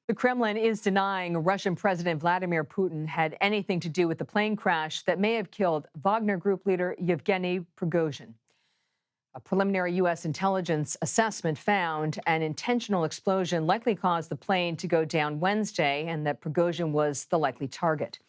The Kremlin is denying Russian President Vladimir Putin had anything to do with the plane crash that may have killed Wagner Group leader Yevgeny Prigozhin. A preliminary U.S. intelligence assessment found an intentional explosion likely caused the plane to go down Wednesday and that Prigozhin was the likely target.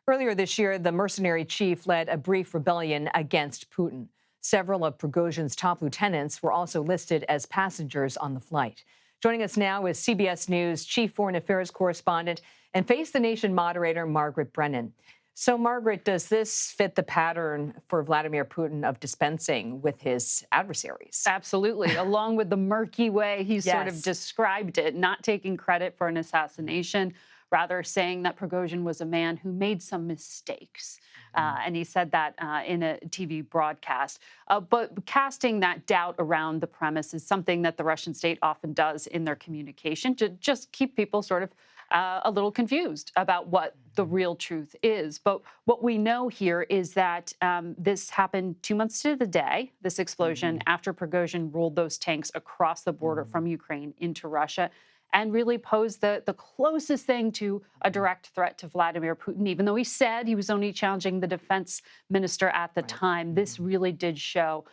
Earlier this year, the mercenary chief led a brief rebellion against Putin. Several of Prigozhin's top lieutenants were also listed as passengers on the flight. Joining us now is CBS News chief foreign affairs correspondent and Face the Nation moderator Margaret Brennan. So, Margaret, does this fit the pattern for Vladimir Putin of dispensing with his adversaries? Absolutely. Along with the murky way he sort of Yes. described it, not taking credit for an assassination, rather saying that Prigozhin was a man who made some mistakes. And he said that in a TV broadcast. But casting that doubt around the premise is something that the Russian state often does in their communication to just keep people sort of a little confused about what the real truth is. But what we know here is that this happened 2 months to the day, this explosion, after Prigozhin rolled those tanks across the border from Ukraine into Russia and really posed the closest thing to a direct threat to Vladimir Putin. Even though he said he was only challenging the defense minister at the time, this really did show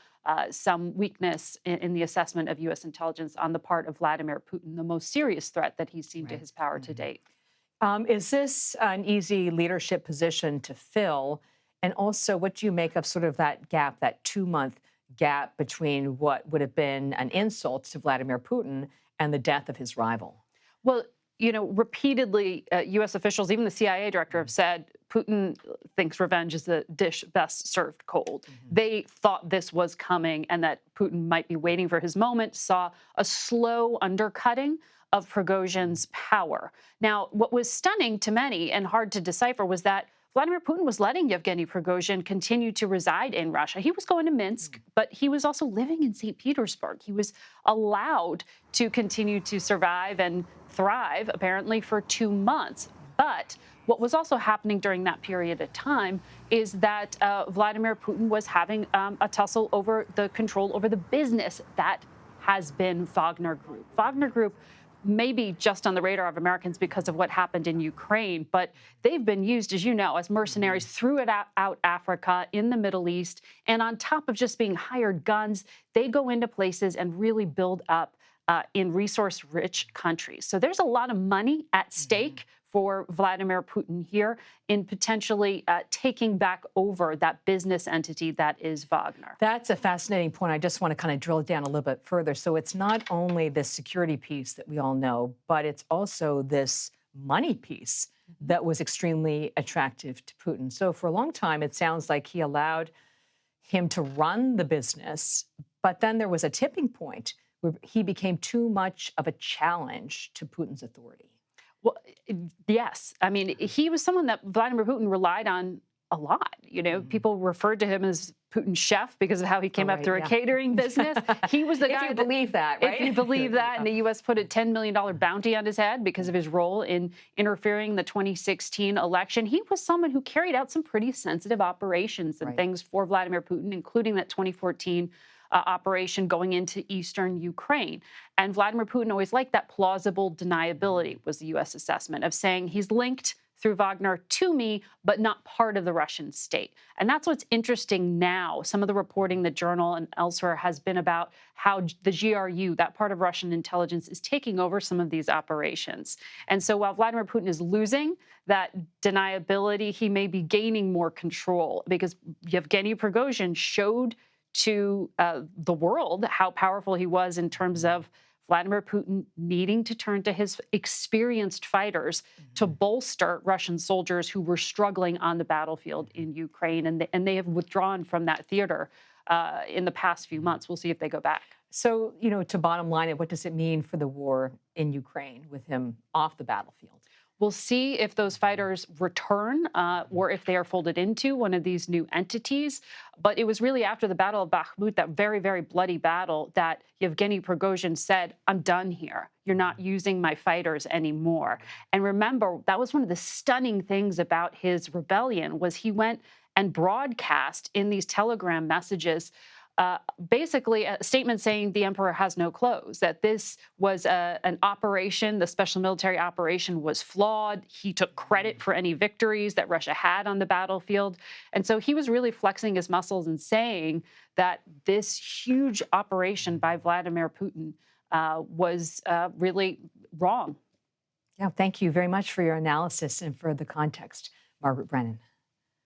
some weakness in the assessment of U.S. intelligence on the part of Vladimir Putin, the most serious threat that he's seen to his power to date. Is this an easy leadership position to fill? And also, what do you make of sort of that gap, that 2-month gap between what would have been an insult to Vladimir Putin and the death of his rival? Well, you know, repeatedly, U.S. officials, even the CIA director, have said Putin thinks revenge is the dish best served cold. They thought this was coming and that Putin might be waiting for his moment, saw a slow undercutting of Prigozhin's power. Now, what was stunning to many and hard to decipher was that Vladimir Putin was letting Yevgeny Prigozhin continue to reside in Russia. He was going to Minsk, but he was also living in St. Petersburg. He was allowed to continue to survive and thrive, apparently, for 2 months. But what was also happening during that period of time is that Vladimir Putin was having a tussle over the control over the business that has been Wagner Group. Wagner Group may be just on the radar of Americans because of what happened in Ukraine, but they've been used, as you know, as mercenaries throughout Africa, in the Middle East, and on top of just being hired guns, they go into places and really build up in resource-rich countries. So there's a lot of money at stake for Vladimir Putin here in potentially taking back over that business entity that is Wagner. That's a fascinating point. I just want to kind of drill down a little bit further. So it's not only the security piece that we all know, but it's also this money piece that was extremely attractive to Putin. So for a long time, it sounds like he allowed him to run the business, but then there was a tipping point where he became too much of a challenge to Putin's authority. Well, yes. I mean, he was someone that Vladimir Putin relied on a lot. You know, people referred to him as Putin's chef because of how he came up through a catering business. He was the guy If you believe that, right? If you believe that, and the U.S. put a $10 million bounty on his head because of his role in interfering in the 2016 election, he was someone who carried out some pretty sensitive operations and things for Vladimir Putin, including that 2014 operation going into eastern Ukraine. And Vladimir Putin always liked that plausible deniability, was the U.S. assessment, of saying he's linked through Wagner to me, but not part of the Russian state. And that's what's interesting now. Some of the reporting, the Journal and elsewhere, has been about how the GRU, that part of Russian intelligence, is taking over some of these operations. And so while Vladimir Putin is losing that deniability, he may be gaining more control because Yevgeny Prigozhin showed to the world how powerful he was in terms of Vladimir Putin needing to turn to his experienced fighters to bolster Russian soldiers who were struggling on the battlefield in Ukraine. And they have withdrawn from that theater in the past few months. We'll see if they go back. So, you know, to bottom line it, what does it mean for the war in Ukraine with him off the battlefield? We'll see if those fighters return or if they are folded into one of these new entities. But it was really after the Battle of Bakhmut, that very, very bloody battle, that Yevgeny Prigozhin said, I'm done here. You're not using my fighters anymore. And remember, that was one of the stunning things about his rebellion was he went and broadcast in these telegram messages basically a statement saying the emperor has no clothes, that this was an operation, the special military operation was flawed. He took credit for any victories that Russia had on the battlefield. And so he was really flexing his muscles and saying that this huge operation by Vladimir Putin was really wrong. Yeah, thank you very much for your analysis and for the context, Margaret Brennan.